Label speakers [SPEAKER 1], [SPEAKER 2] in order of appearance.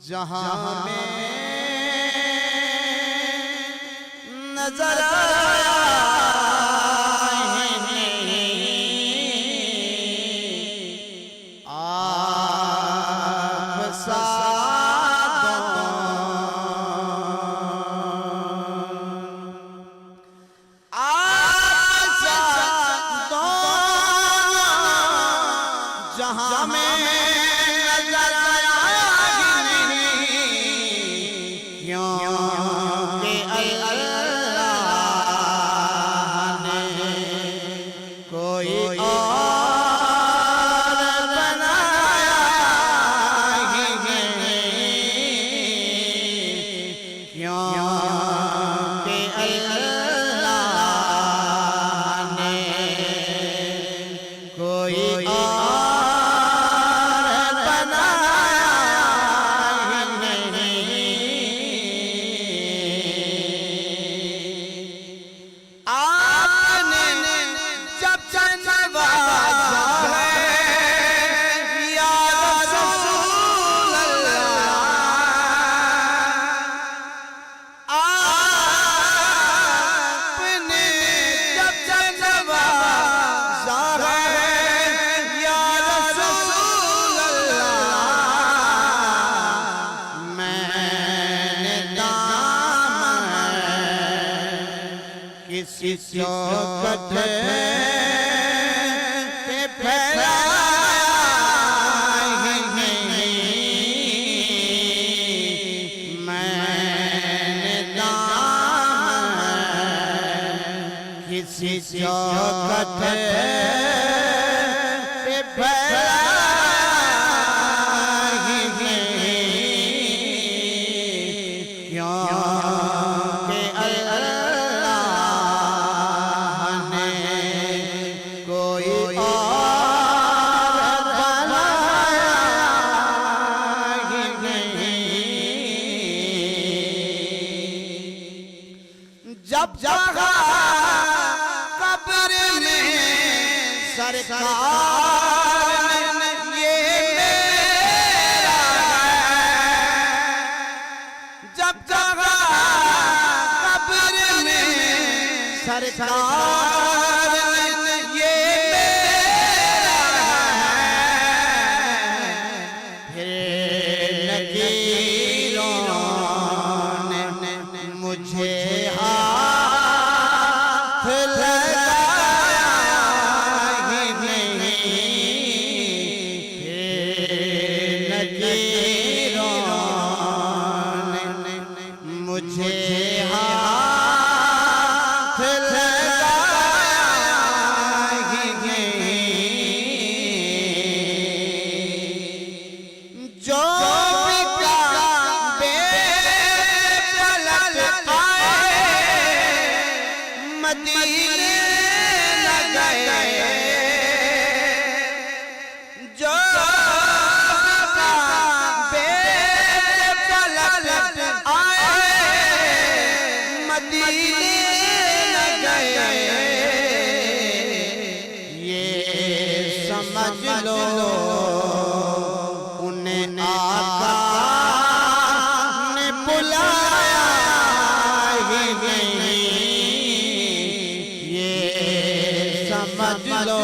[SPEAKER 1] जहां में नजर जहां में नजर क्यों कि अल्लाह ने कोई और बनाया ही नहीं, क्यों कि अल्लाह ने कोई किसी चौखट पे फैलाया नहीं, मैंने दामन किसी चौखट पे फैलाया नहीं, क्यों कि जब जगह कब्र में सरकार ये मेरा है, जब जगह कब्र में सरकार ये मेरा है, फिर नकीरों ने मुझे मुझे हाथ लगाएंगे, जो भी काबे पलट आए मदीने न गए, जो काबे पलट मदीने न गए, ये समझ लो उन्हें आका ने बुलाया ही नहीं, ये समझ लो